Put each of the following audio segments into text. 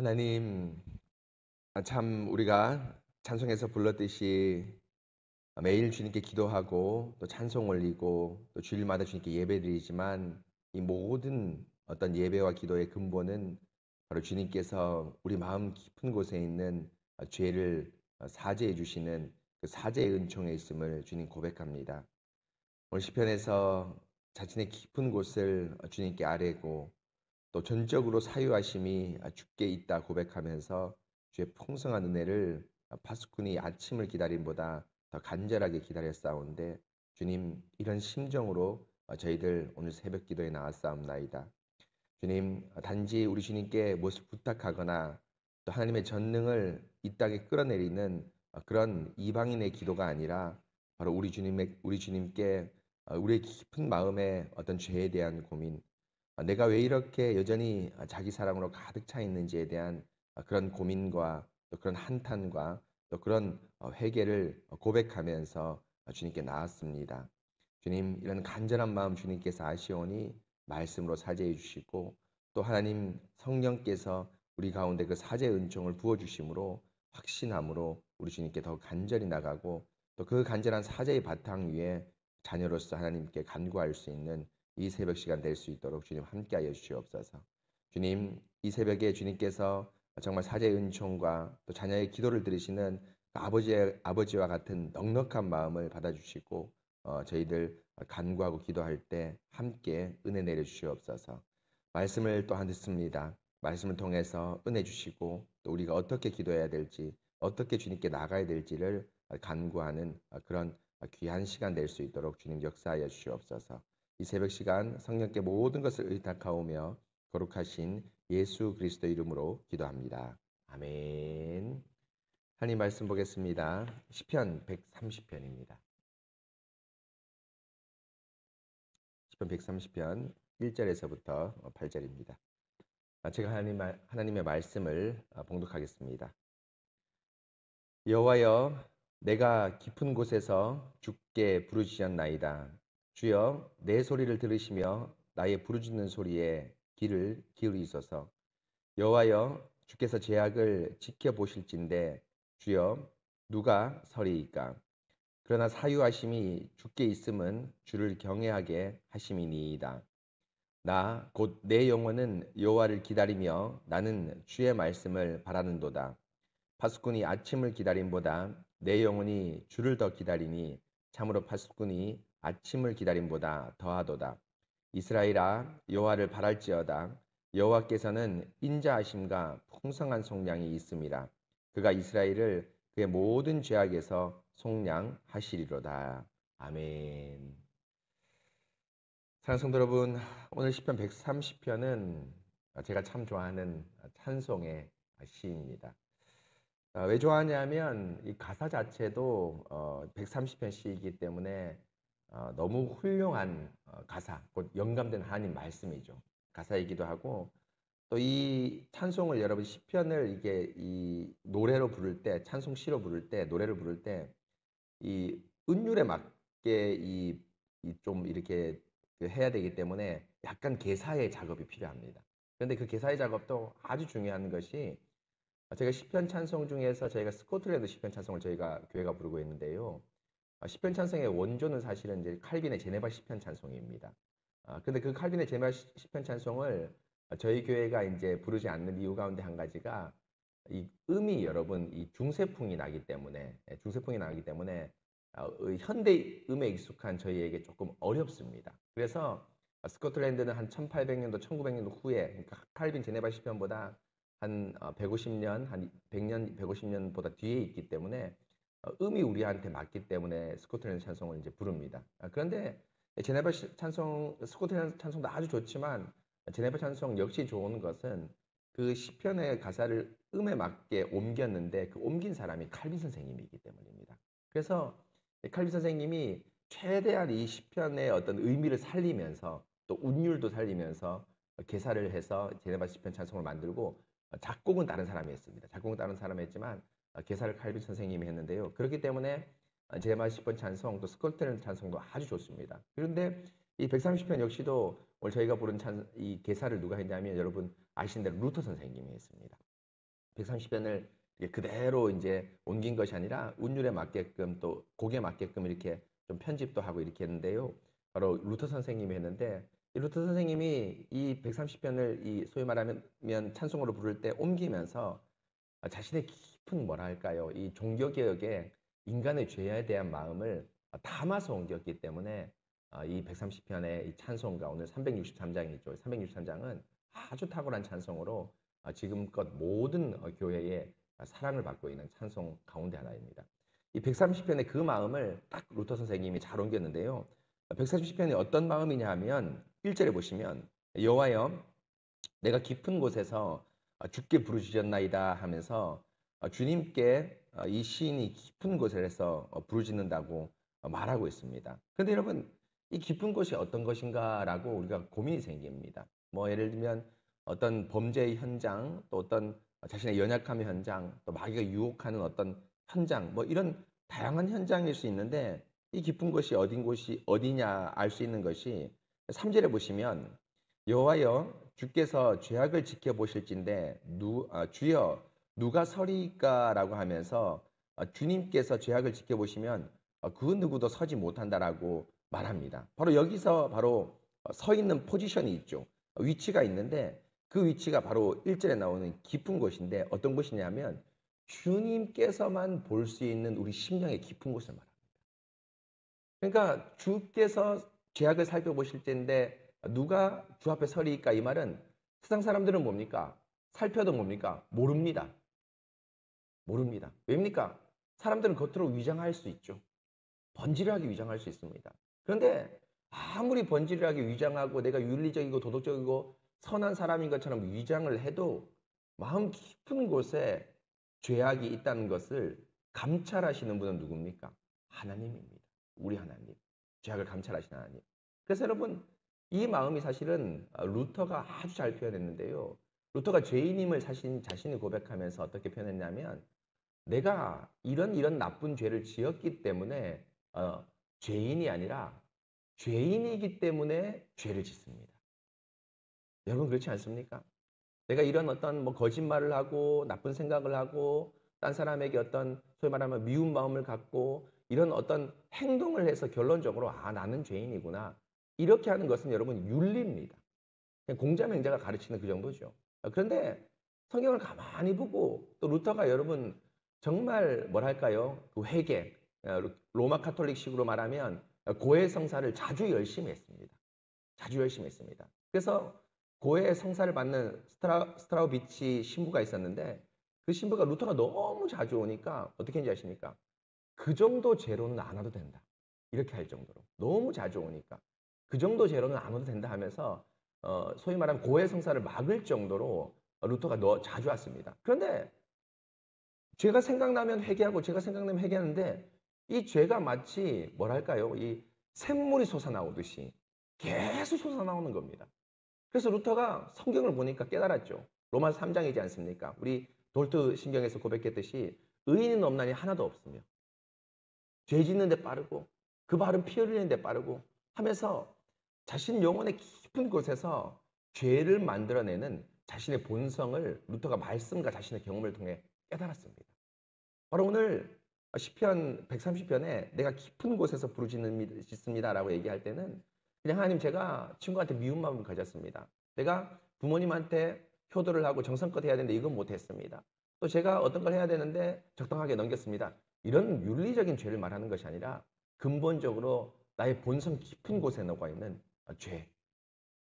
하나님, 참 우리가 찬송에서 불렀듯이 매일 주님께 기도하고 또 찬송 올리고 또 주일마다 주님께 예배드리지만 이 모든 어떤 예배와 기도의 근본은 바로 주님께서 우리 마음 깊은 곳에 있는 죄를 사죄해 주시는 그 사죄의 은총에 있음을 주님 고백합니다. 오늘 시편에서 자신의 깊은 곳을 주님께 아뢰고 또 전적으로 사유하심이 주께 있다 고백하면서 주의 풍성한 은혜를 파수꾼이 아침을 기다림보다 더 간절하게 기다렸사온데 주님 이런 심정으로 저희들 오늘 새벽 기도에 나왔사옵나이다. 주님 단지 우리 주님께 무엇을 부탁하거나 또 하나님의 전능을 이 땅에 끌어내리는 그런 이방인의 기도가 아니라 바로 우리 주님께 우리의 깊은 마음의 어떤 죄에 대한 고민, 내가 왜 이렇게 여전히 자기 사랑으로 가득 차 있는지에 대한 그런 고민과 또 그런 한탄과 또 그런 회개를 고백하면서 주님께 나았습니다. 주님, 이런 간절한 마음 주님께서 아시오니 말씀으로 사죄해 주시고 또 하나님 성령께서 우리 가운데 그 사죄의 은총을 부어 주심으로 확신함으로 우리 주님께 더 간절히 나가고 또 그 간절한 사죄의 바탕 위에 자녀로서 하나님께 간구할 수 있는 이 새벽 시간 될 수 있도록 주님 함께하여 주시옵소서. 주님, 이 새벽에 주님께서 정말 사제의 은총과 또 자녀의 기도를 들으시는 그 아버지와 같은 넉넉한 마음을 받아주시고 저희들 간구하고 기도할 때 함께 은혜 내려 주시옵소서. 말씀을 또한 듣습니다. 말씀을 통해서 은혜 주시고 또 우리가 어떻게 기도해야 될지 어떻게 주님께 나가야 될지를 간구하는 그런 귀한 시간 될 수 있도록 주님 역사하여 주시옵소서. 이 새벽 시간 성령께 모든 것을 의탁하오며 거룩하신 예수 그리스도 이름으로 기도합니다. 아멘. 하나님 말씀 보겠습니다. 시편 130편입니다. 시편 130편 1절에서부터 8절입니다. 제가 하나님의 말씀을 봉독하겠습니다. 여호와여, 내가 깊은 곳에서 주께 부르짖었나이다. 주여, 내 소리를 들으시며 나의 부르짖는 소리에 귀를 기울이소서. 여호와여, 주께서 제약을 지켜보실진데 주여, 누가 서리이까? 그러나 사유하심이 주께 있음은 주를 경외하게 하심이니이다. 나 곧 내 영혼은 여호와를 기다리며 나는 주의 말씀을 바라는도다. 파수꾼이 아침을 기다림보다 내 영혼이 주를 더 기다리니 참으로 파수꾼이 아침을 기다림보다 더하도다. 이스라엘아, 여호와를 바랄지어다. 여호와께서는 인자하심과 풍성한 속량이 있음이라. 그가 이스라엘을 그의 모든 죄악에서 속량하시리로다. 아멘. 사랑하는 성도 여러분, 오늘 시편 130편은 제가 참 좋아하는 찬송의 시입니다. 왜 좋아하냐면 이 가사 자체도 130편 시이기 때문에 너무 훌륭한 가사, 곧 영감된 하나님 말씀이죠. 가사이기도 하고 또 이 찬송을 여러분 시편을 이게 이 노래로 부를 때, 찬송시로 부를 때, 노래를 부를 때 이 은율에 맞게 이 좀 이렇게 그 해야 되기 때문에 약간 개사의 작업이 필요합니다. 그런데 그 개사의 작업도 아주 중요한 것이 제가 시편 찬송 중에서 저희가 스코틀랜드 시편 찬송을 저희가 교회가 부르고 있는데요. 시편 찬송의 원조는 사실은 이제 칼빈의 제네바 시편 찬송입니다. 근데 그 칼빈의 제네바 시편 찬송을 저희 교회가 이제 부르지 않는 이유 가운데 한 가지가 이 음이 여러분 이 중세풍이 나기 때문에 중세풍이 나기 때문에 현대 음에 익숙한 저희에게 조금 어렵습니다. 그래서 스코틀랜드는 한 1800년도, 1900년도 후에 그러니까 칼빈 제네바 시편보다 한 150년, 한 100년, 150년보다 뒤에 있기 때문에 음이 우리한테 맞기 때문에 스코틀랜드 찬송을 이제 부릅니다. 그런데 제네바 찬송, 스코틀랜드 찬송도 아주 좋지만 제네바 찬송 역시 좋은 것은 그 시편의 가사를 음에 맞게 옮겼는데 그 옮긴 사람이 칼빈 선생님이기 때문입니다. 그래서 칼빈 선생님이 최대한 이 시편의 어떤 의미를 살리면서 또 운율도 살리면서 개사를 해서 제네바 시편 찬송을 만들고 작곡은 다른 사람이 했습니다. 작곡은 다른 사람이 했지만 개사를 칼빈 선생님이 했는데요. 그렇기 때문에 제네바 시편 찬송 또 스코틀랜드 찬송도 아주 좋습니다. 그런데 이 130편 역시도 오늘 저희가 부른 이 개사를 누가 했냐면 여러분 아시는 대로 루터 선생님이 했습니다. 130편을 그대로 이제 옮긴 것이 아니라 운율에 맞게끔 또 곡에 맞게끔 이렇게 좀 편집도 하고 이렇게 했는데요. 바로 루터 선생님이 했는데 이 루터 선생님이 이 130편을 이 소위 말하면 찬송으로 부를 때 옮기면서 자신의 깊은 뭐랄까요? 이 종교개혁에 인간의 죄에 대한 마음을 담아서 옮겼기 때문에 이 130편의 이 찬송가 오늘 363장이죠. 363장은 아주 탁월한 찬송으로 지금껏 모든 교회에 사랑을 받고 있는 찬송 가운데 하나입니다. 이 130편의 그 마음을 딱 루터 선생님이 잘 옮겼는데요. 130편이 어떤 마음이냐 하면 1절에 보시면 여호와여 내가 깊은 곳에서 주께 부르짖었나이다 하면서 주님께 이 시인이 깊은 곳에서 부르짖는다고 말하고 있습니다. 그런데 여러분 이 깊은 곳이 어떤 것인가라고 우리가 고민이 생깁니다. 뭐 예를 들면 어떤 범죄의 현장, 또 어떤 자신의 연약함의 현장, 또 마귀가 유혹하는 어떤 현장, 뭐 이런 다양한 현장일 수 있는데 이 깊은 곳이 어딘 곳이 어디냐 알 수 있는 것이 3절에 보시면 여호와여 주께서 죄악을 지켜보실진데 주여 누가 서리이까라고 하면서 주님께서 죄악을 지켜보시면 그 누구도 서지 못한다라고 말합니다. 바로 여기서 바로 서 있는 포지션이 있죠. 위치가 있는데 그 위치가 바로 1절에 나오는 깊은 곳인데 어떤 곳이냐면 주님께서만 볼 수 있는 우리 심령의 깊은 곳을 말합니다. 그러니까 주께서 죄악을 살펴보실 텐데 누가 주 앞에 서리이까 이 말은 세상 사람들은 뭡니까? 살펴도 뭡니까? 모릅니다. 모릅니다. 왜입니까? 사람들은 겉으로 위장할 수 있죠. 번지르하게 위장할 수 있습니다. 그런데 아무리 번지르하게 위장하고 내가 윤리적이고 도덕적이고 선한 사람인 것처럼 위장을 해도 마음 깊은 곳에 죄악이 있다는 것을 감찰하시는 분은 누굽니까? 하나님입니다. 우리 하나님. 죄악을 감찰하시는 하나님. 그래서 여러분 이 마음이 사실은 루터가 아주 잘 표현했는데요. 루터가 죄인임을 자신이 고백하면서 어떻게 표현했냐면 내가 이런 나쁜 죄를 지었기 때문에 죄인이 아니라 죄인이기 때문에 죄를 짓습니다. 여러분 그렇지 않습니까? 내가 이런 어떤 뭐 거짓말을 하고 나쁜 생각을 하고 딴 사람에게 어떤 소위 말하면 미운 마음을 갖고 이런 어떤 행동을 해서 결론적으로 나는 죄인이구나 이렇게 하는 것은 여러분 윤리입니다. 그냥 공자맹자가 가르치는 그 정도죠. 그런데 성경을 가만히 보고 또 루터가 여러분 정말 뭐랄까요? 그 회개 로마 카톨릭식으로 말하면 고해 성사를 자주 열심히 했습니다. 자주 열심히 했습니다. 그래서 고해 성사를 받는 스트라우비치 신부가 있었는데 그 신부가 루터가 너무 자주 오니까 어떻게 했는지 아십니까? 그 정도 죄로는 안 와도 된다. 이렇게 할 정도로. 너무 자주 오니까. 그 정도 죄로는 안 와도 된다 하면서 소위 말하면 고해 성사를 막을 정도로 루터가 자주 왔습니다. 그런데 죄가 생각나면 회개하고 죄가 생각나면 회개하는데 이 죄가 마치 뭐랄까요? 이 샘물이 솟아나오듯이 계속 솟아나오는 겁니다. 그래서 루터가 성경을 보니까 깨달았죠. 로마서 3장이지 않습니까? 우리 돌트 신경에서 고백했듯이 의인은 없나니 하나도 없으며 죄 짓는 데 빠르고 그 발은 피 흘리는 데 빠르고 하면서 자신 영혼의 깊은 곳에서 죄를 만들어내는 자신의 본성을 루터가 말씀과 자신의 경험을 통해 깨달았습니다. 바로 오늘 시편 130편에 내가 깊은 곳에서 부르짖습니다라고 얘기할 때는 그냥 하나님 제가 친구한테 미운 마음을 가졌습니다. 내가 부모님한테 효도를 하고 정성껏 해야 되는데 이건 못했습니다. 또 제가 어떤 걸 해야 되는데 적당하게 넘겼습니다. 이런 윤리적인 죄를 말하는 것이 아니라 근본적으로 나의 본성 깊은 곳에 녹아 있는 죄.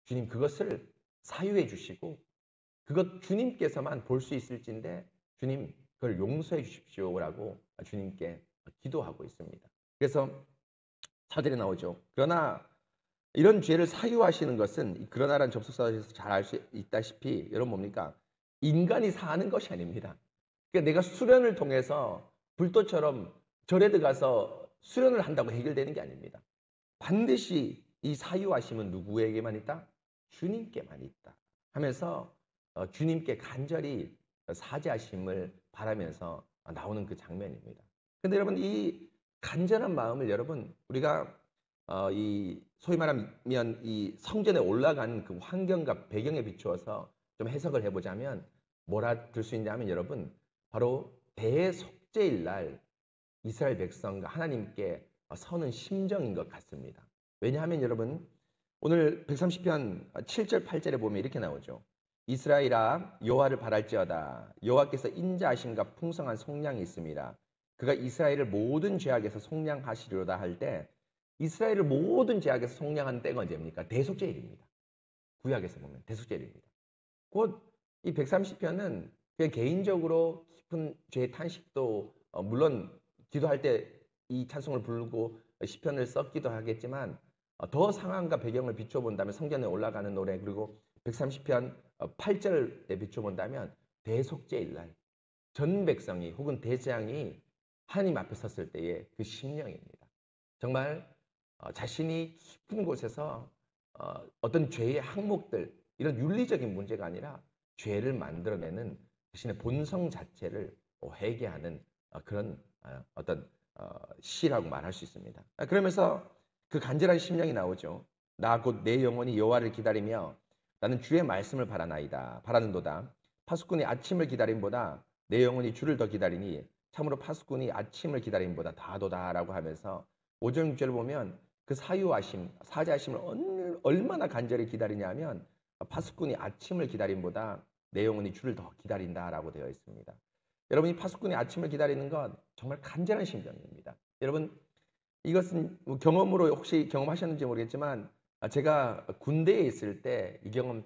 주님 그것을 사유해 주시고 그것 주님께서만 볼 수 있을진데 주님 그걸 용서해 주십시오라고 주님께 기도하고 있습니다. 그래서 4절에 나오죠. 그러나 이런 죄를 사유하시는 것은 그러나라는 접속사에서 잘 알 수 있다시피 여러분 뭡니까? 인간이 사는 것이 아닙니다. 그러니까 내가 수련을 통해서 불도처럼 절에 들어가서 수련을 한다고 해결되는 게 아닙니다. 반드시 이 사유하심은 누구에게만 있다? 주님께만 있다 하면서 주님께 간절히 사죄하심을 바라면서 나오는 그 장면입니다. 근데 여러분 이 간절한 마음을 여러분 우리가 이 소위 말하면 이 성전에 올라간 그 환경과 배경에 비추어서 좀 해석을 해보자면 뭐라 들 수 있냐면 여러분 바로 대속죄일 날 이스라엘 백성과 하나님께 서는 심정인 것 같습니다. 왜냐하면 여러분 오늘 130편 7절 8절에 보면 이렇게 나오죠. 이스라엘아 여호와를 바랄지어다. 여호와께서 인자하심과 풍성한 속량이 있습니다. 그가 이스라엘을 모든 죄악에서 속량하시리로다 할 때 이스라엘을 모든 죄악에서 속량하는 때가 언제입니까? 대속죄일입니다. 구약에서 보면 대속죄일입니다. 곧 이 130편은 그냥 개인적으로 깊은 죄의 탄식도 물론 기도할 때 이 찬송을 부르고 시편을 썼기도 하겠지만 더 상황과 배경을 비춰본다면 성전에 올라가는 노래 그리고 130편 8절에 비춰본다면 대속죄일 날 전 백성이 혹은 대재앙이 하나님 앞에 섰을 때의 그 심령입니다. 정말 자신이 깊은 곳에서 어떤 죄의 항목들 이런 윤리적인 문제가 아니라 죄를 만들어내는 자신의 본성 자체를 회개하는 그런 어떤 시라고 말할 수 있습니다. 그러면서 그 간절한 심령이 나오죠. 나 곧 내 영혼이 여호와를 기다리며 나는 주의 말씀을 바라는도다. 파수꾼이 아침을 기다림보다 내 영혼이 주를 더 기다리니 참으로 파수꾼이 아침을 기다림보다 다도다라고 하면서 5절 6절을 보면 그 사유하심, 사자하심을 얼마나 간절히 기다리냐면 파수꾼이 아침을 기다림보다 내 영혼이 주를 더 기다린다라고 되어 있습니다. 여러분이 파수꾼이 아침을 기다리는 건 정말 간절한 심정입니다. 여러분 이것은 경험으로 혹시 경험하셨는지 모르겠지만 제가 군대에 있을 때 이 경험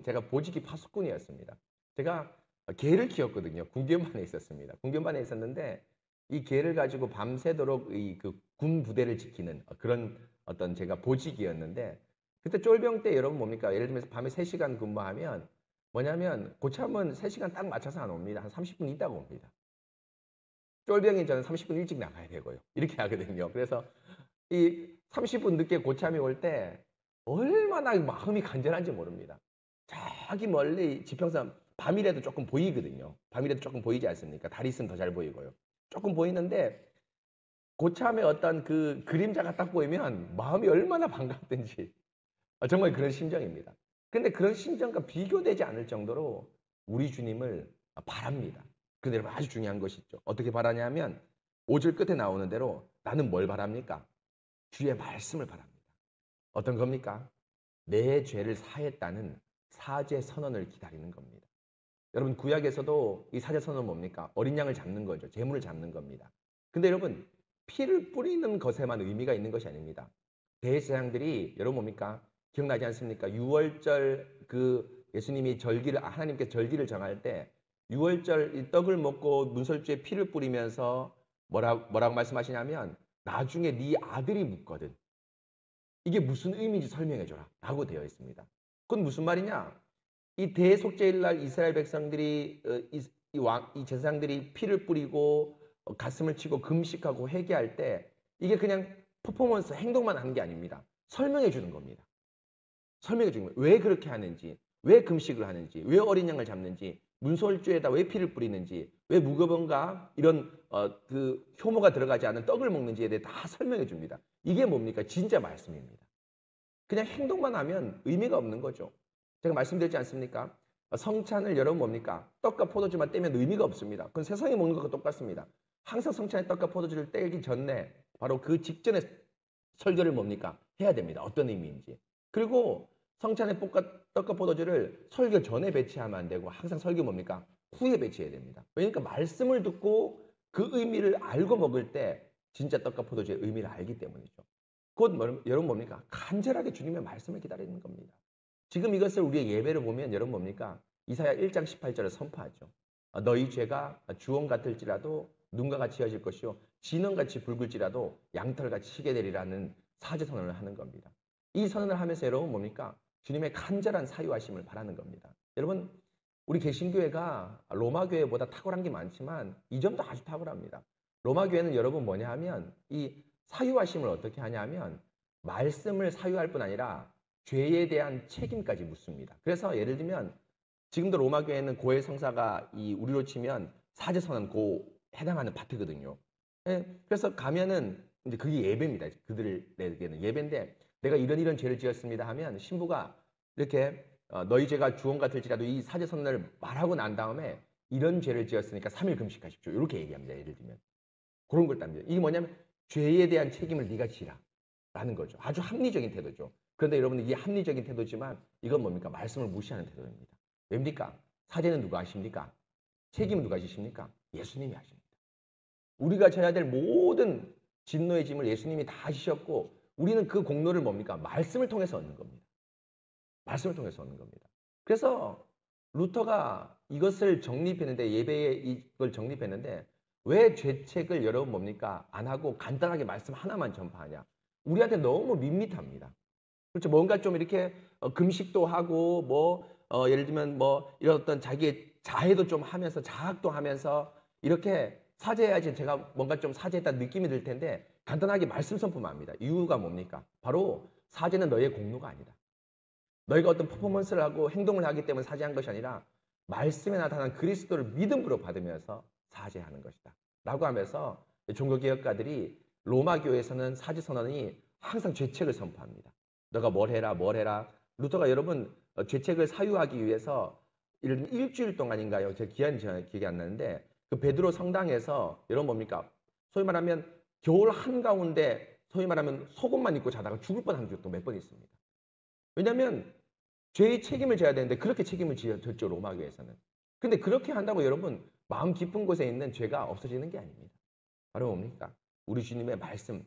제가 보직이 파수꾼이었습니다. 제가 개를 키웠거든요. 군견반에 있었습니다. 군견반에 있었는데 이 개를 가지고 밤새도록 이 그 군 부대를 지키는 그런 어떤 제가 보직이었는데 그때 쫄병 때 여러분 뭡니까? 예를 들면서 밤에 3시간 근무하면 뭐냐면 고참은 3시간 딱 맞춰서 안 옵니다. 한 30분 있다가 옵니다. 쫄병이 저는 30분 일찍 나가야 되고요. 이렇게 하거든요. 그래서 이 30분 늦게 고참이 올 때 얼마나 마음이 간절한지 모릅니다. 저기 멀리 지평선 밤이라도 조금 보이거든요. 밤이라도 조금 보이지 않습니까? 달이 있으면 더 잘 보이고요. 조금 보이는데 고참의 어떤 그 그림자가 딱 보이면 마음이 얼마나 반갑든지 정말 그런 심정입니다. 근데 그런 심정과 비교되지 않을 정도로 우리 주님을 바랍니다. 그런데 여러분 아주 중요한 것이 있죠. 어떻게 바라냐면 5절 끝에 나오는 대로 나는 뭘 바랍니까? 주의 말씀을 바랍니다. 어떤 겁니까? 내 죄를 사했다는 사죄 선언을 기다리는 겁니다. 여러분 구약에서도 이 사죄 선언은 뭡니까? 어린 양을 잡는 거죠. 제물을 잡는 겁니다. 근데 여러분 피를 뿌리는 것에만 의미가 있는 것이 아닙니다. 대제사장들이 여러분 뭡니까? 기억나지 않습니까? 6월절 그 예수님이 하나님께 절기를 정할 때 6월절 이 떡을 먹고 문설주에 피를 뿌리면서 뭐라고 말씀하시냐면 나중에 네 아들이 묻거든. 이게 무슨 의미인지 설명해 줘라 라고 되어 있습니다. 그건 무슨 말이냐? 이 대속죄일 날 이스라엘 백성들이 이 제사장들이 피를 뿌리고 가슴을 치고 금식하고 회개할 때 이게 그냥 퍼포먼스 행동만 하는 게 아닙니다. 설명해 주는 겁니다. 설명해 주는 거예요. 왜 그렇게 하는지, 왜 금식을 하는지, 왜 어린 양을 잡는지, 문설주에다 왜 피를 뿌리는지, 왜 무거운가 이런 그 효모가 들어가지 않은 떡을 먹는지에 대해 다 설명해 줍니다. 이게 뭡니까? 진짜 말씀입니다. 그냥 행동만 하면 의미가 없는 거죠. 제가 말씀드렸지 않습니까? 성찬을 여러분 뭡니까? 떡과 포도주만 떼면 의미가 없습니다. 그건 세상에 먹는 것과 똑같습니다. 항상 성찬에 떡과 포도주를 떼기 전에 바로 그 직전에 설교를 뭡니까? 해야 됩니다. 어떤 의미인지. 그리고 성찬에 떡과 포도주를 설교 전에 배치하면 안 되고 항상 설교 뭡니까? 후에 배치해야 됩니다. 왜냐니까 말씀을 듣고 그 의미를 알고 먹을 때 진짜 떡과 포도주의 의미를 알기 때문이죠. 곧 여러분 뭡니까? 간절하게 주님의 말씀을 기다리는 겁니다. 지금 이것을 우리의 예배를 보면 여러분 뭡니까? 이사야 1장 18절을 선포하죠. 너희 죄가 주홍 같을지라도 눈과 같이 헤어질 것이요 진원같이 붉을지라도 양털같이 희게 되리라는 사죄 선언을 하는 겁니다. 이 선언을 하면서 여러분 뭡니까? 주님의 간절한 사유하심을 바라는 겁니다. 여러분 우리 개신교회가 로마 교회보다 탁월한 게 많지만 이 점도 아주 탁월합니다. 로마 교회는 여러분 뭐냐 하면 이 사유하심을 어떻게 하냐면 말씀을 사유할 뿐 아니라 죄에 대한 책임까지 묻습니다. 그래서 예를 들면 지금도 로마 교회는 고해 성사가 우리로 치면 사제선언 해당하는 파트거든요. 예, 그래서 가면은 이제 그게 예배입니다. 그들에게는 예배인데 내가 이런 죄를 지었습니다 하면 신부가 이렇게 너희 죄가 주홍 같을지라도 이 사제 선언을 말하고 난 다음에 이런 죄를 지었으니까 3일 금식하십시오. 이렇게 얘기합니다. 예를 들면. 그런 걸 답니다. 이게 뭐냐면 죄에 대한 책임을 네가 지라 라는 거죠. 아주 합리적인 태도죠. 그런데 여러분 이게 합리적인 태도지만 이건 뭡니까? 말씀을 무시하는 태도입니다. 왜입니까? 사죄는 누가 하십니까? 책임은 누가 지십니까? 예수님이 하십니다. 우리가 져야 될 모든 진노의 짐을 예수님이 다 지셨고 우리는 그 공로를 뭡니까? 말씀을 통해서 얻는 겁니다. 말씀을 통해서 얻는 겁니다. 그래서 루터가 이것을 정립했는데 예배에 이걸 정립했는데 왜 죄책을 여러분 뭡니까? 안 하고 간단하게 말씀 하나만 전파하냐? 우리한테 너무 밋밋합니다. 그렇죠. 뭔가 좀 이렇게 금식도 하고 예를 들면 이런 어떤 자기의 자해도 좀 하면서 자학도 하면서 이렇게 사죄해야지 제가 뭔가 좀 사죄했다는 느낌이 들 텐데 간단하게 말씀 선포만 합니다. 이유가 뭡니까? 바로 사죄는 너의 공로가 아니다. 너희가 어떤 퍼포먼스를 하고 행동을 하기 때문에 사죄한 것이 아니라 말씀에 나타난 그리스도를 믿음으로 받으면서 사죄하는 것이다. 라고 하면서 종교개혁가들이 로마 교회에서는 사죄 선언이 항상 죄책을 선포합니다. 너가 뭘 해라 뭘 해라. 루터가 여러분 죄책을 사유하기 위해서 일주일 동안인가요? 제 기억이 안 나는데 그 베드로 성당에서 여러분 뭡니까? 소위 말하면 겨울 한가운데 소위 말하면 속옷만 입고 자다가 죽을 뻔한 적도 몇 번 있습니다. 왜냐하면 죄의 책임을 져야 되는데 그렇게 책임을 졌죠. 로마 교회에서는. 근데 그렇게 한다고 여러분 마음 깊은 곳에 있는 죄가 없어지는 게 아닙니다. 바로 뭡니까? 우리 주님의 말씀.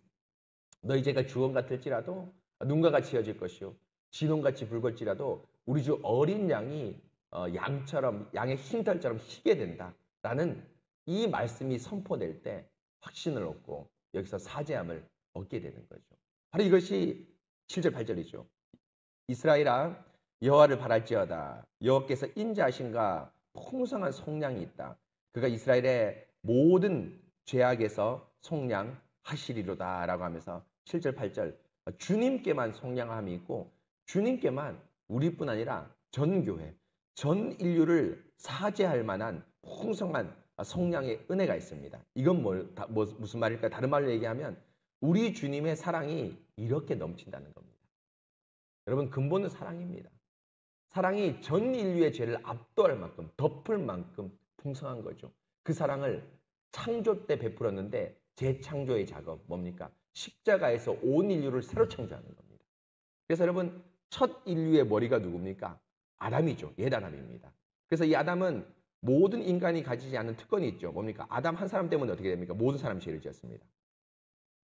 너희 죄가 주홍 같을지라도 눈과 같이 여질 것이요 진홍같이 붉을지라도 우리 주 어린 양이 양처럼 양의 흰털처럼 희게 된다라는 이 말씀이 선포될 때 확신을 얻고 여기서 사죄함을 얻게 되는 거죠. 바로 이것이 7절 8절이죠. 이스라엘아 여호와를 바랄지어다. 여호와께서 인자하신가 풍성한 속량이 있다. 그가 이스라엘의 모든 죄악에서 속량하시리로다 라고 하면서 7절 8절 주님께만 속량함이 있고 주님께만 우리뿐 아니라 전 교회, 전 인류를 사죄할 만한 풍성한 속량의 은혜가 있습니다. 이건 무슨 말일까? 다른 말로 얘기하면 우리 주님의 사랑이 이렇게 넘친다는 겁니다. 여러분 근본은 사랑입니다. 사랑이 전 인류의 죄를 압도할 만큼 덮을 만큼 풍성한 거죠. 그 사랑을 창조 때 베풀었는데 재창조의 작업 뭡니까? 십자가에서 온 인류를 새로 창조하는 겁니다. 그래서 여러분 첫 인류의 머리가 누굽니까? 아담이죠. 옛 아담입니다. 그래서 이 아담은 모든 인간이 가지지 않는 특권이 있죠. 뭡니까? 아담 한 사람 때문에 어떻게 됩니까? 모든 사람이 죄를 지었습니다.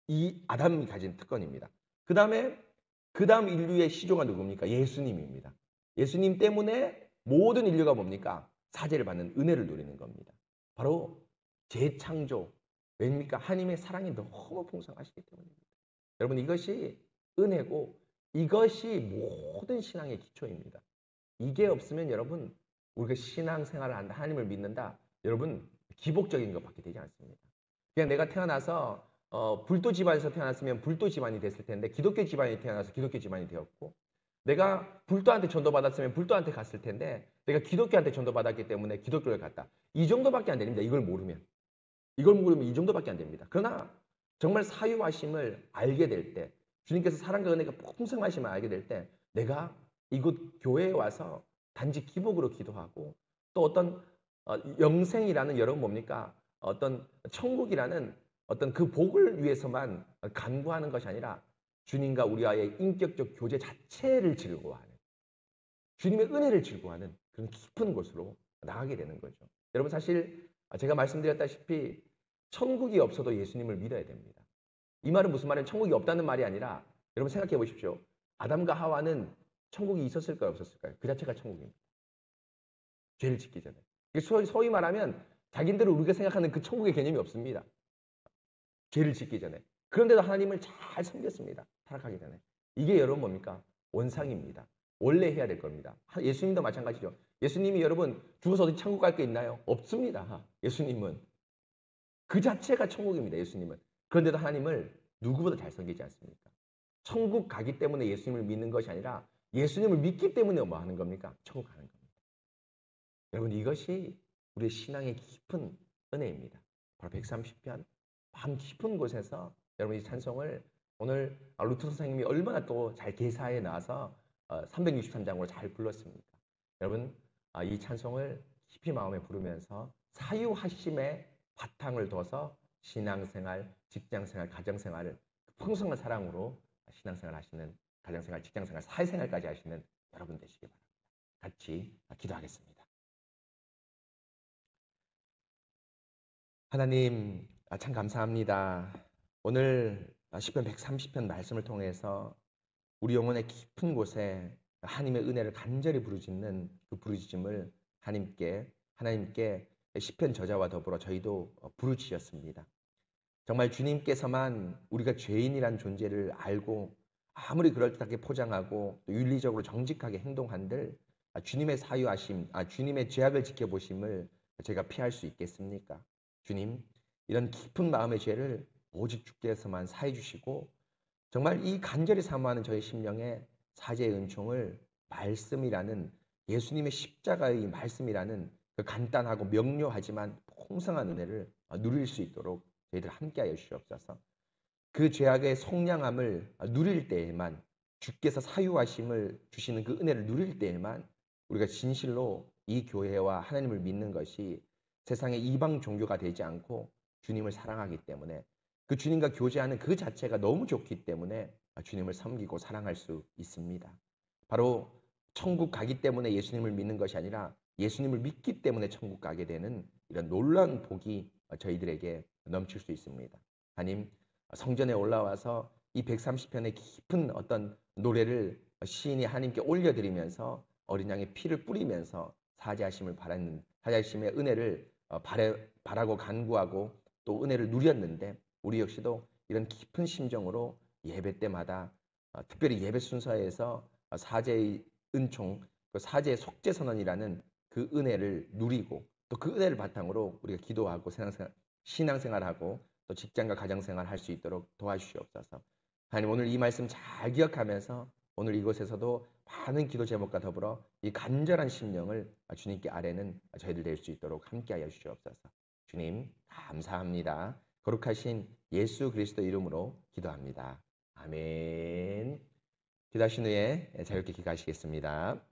이 아담이 가진 특권입니다. 그 다음 인류의 시조가 누굽니까? 예수님입니다. 예수님 때문에 모든 인류가 뭡니까? 사죄를 받는 은혜를 누리는 겁니다. 바로 재창조. 왜입니까? 하나님의 사랑이 너무 풍성하시기 때문입니다. 여러분 이것이 은혜고 이것이 모든 신앙의 기초입니다. 이게 없으면 여러분 우리가 신앙생활을 한다, 하나님을 믿는다. 여러분 기복적인 것밖에 되지 않습니다. 그냥 내가 태어나서 불도 집안에서 태어났으면 불도 집안이 됐을 텐데 기독교 집안이 태어나서 기독교 집안이 되었고 내가 불도한테 전도받았으면 불도한테 갔을 텐데 내가 기독교한테 전도받았기 때문에 기독교를 갔다. 이 정도밖에 안 됩니다. 이걸 모르면 이 정도밖에 안 됩니다. 그러나 정말 사유하심을 알게 될 때 주님께서 사랑과 은혜가 풍성하심을 알게 될 때 내가 이곳 교회에 와서 단지 기복으로 기도하고 또 어떤 영생이라는 여러분 뭡니까? 어떤 천국이라는 어떤 그 복을 위해서만 간구하는 것이 아니라 주님과 우리와의 인격적 교제 자체를 즐거워하는 주님의 은혜를 즐거워하는 그런 깊은 곳으로 나가게 되는 거죠. 여러분 사실 제가 말씀드렸다시피 천국이 없어도 예수님을 믿어야 됩니다. 이 말은 무슨 말이냐면 천국이 없다는 말이 아니라 여러분 생각해 보십시오. 아담과 하와는 천국이 있었을까요? 없었을까요? 그 자체가 천국입니다. 죄를 짓기 전에. 소위 말하면 자기들은 우리가 생각하는 그 천국의 개념이 없습니다. 죄를 짓기 전에. 그런데도 하나님을 잘 섬겼습니다. 타락하기 전에. 이게 여러분 뭡니까? 원상입니다. 원래 해야 될 겁니다. 예수님도 마찬가지죠. 예수님이 여러분 죽어서 어디 천국 갈 게 있나요? 없습니다. 예수님은. 그 자체가 천국입니다. 예수님은. 그런데도 하나님을 누구보다 잘 섬기지 않습니까? 천국 가기 때문에 예수님을 믿는 것이 아니라 예수님을 믿기 때문에 뭐 하는 겁니까? 천국 가는 겁니다. 여러분 이것이 우리의 신앙의 깊은 은혜입니다. 바로 130편 밤 깊은 곳에서 여러분 이 찬송을 오늘 루트 선생님이 얼마나 또 잘 개사해 놔서 363장으로 잘 불렀습니까? 여러분, 이 찬송을 깊이 마음에 부르면서 사유하심의 바탕을 둬서 신앙생활, 직장생활, 가정생활을 풍성한 사랑으로 신앙생활 하시는, 가정생활, 직장생활, 사회생활까지 하시는 여러분 되시기 바랍니다. 같이 기도하겠습니다. 하나님, 참 감사합니다. 오늘 시편 130편 말씀을 통해서 우리 영혼의 깊은 곳에 하나님의 은혜를 간절히 부르짖는 그 부르짖음을 하나님께 시편 저자와 더불어 저희도 부르짖었습니다. 정말 주님께서만 우리가 죄인이란 존재를 알고 아무리 그럴듯하게 포장하고 또 윤리적으로 정직하게 행동한들 주님의 사유하심, 주님의 죄악을 지켜보심을 제가 피할 수 있겠습니까? 주님, 이런 깊은 마음의 죄를 오직 주께서만 사해 주시고 정말 이 간절히 사모하는 저의 심령에 사죄의 은총을 말씀이라는 예수님의 십자가의 말씀이라는 그 간단하고 명료하지만 풍성한 은혜를 누릴 수 있도록 저희들 함께하여 주시옵소서. 그 죄악의 속량함을 누릴 때에만 주께서 사유하심을 주시는 그 은혜를 누릴 때에만 우리가 진실로 이 교회와 하나님을 믿는 것이 세상의 이방 종교가 되지 않고 주님을 사랑하기 때문에 그 주님과 교제하는 그 자체가 너무 좋기 때문에 주님을 섬기고 사랑할 수 있습니다. 바로 천국 가기 때문에 예수님을 믿는 것이 아니라 예수님을 믿기 때문에 천국 가게 되는 이런 놀라운 복이 저희들에게 넘칠 수 있습니다. 하나님, 성전에 올라와서 이 130편의 깊은 어떤 노래를 시인이 하나님께 올려드리면서 어린 양의 피를 뿌리면서 사죄하심의 은혜를 바라고 간구하고 또 은혜를 누렸는데 우리 역시도 이런 깊은 심정으로 예배 때마다 특별히 예배 순서에서 사죄의 은총, 그 사죄의 속죄선언이라는 그 은혜를 누리고 또 그 은혜를 바탕으로 우리가 기도하고 신앙생활하고 또 직장과 가정생활 할 수 있도록 도와주시옵소서. 하나님, 오늘 이 말씀 잘 기억하면서 오늘 이곳에서도 많은 기도 제목과 더불어 이 간절한 심령을 주님께 아뢰는 저희들 될 수 있도록 함께하여 주시옵소서. 주님, 감사합니다. 거룩하신 예수 그리스도 이름으로 기도합니다. 아멘. 기도하신 후에 자유롭게 기도하시겠습니다.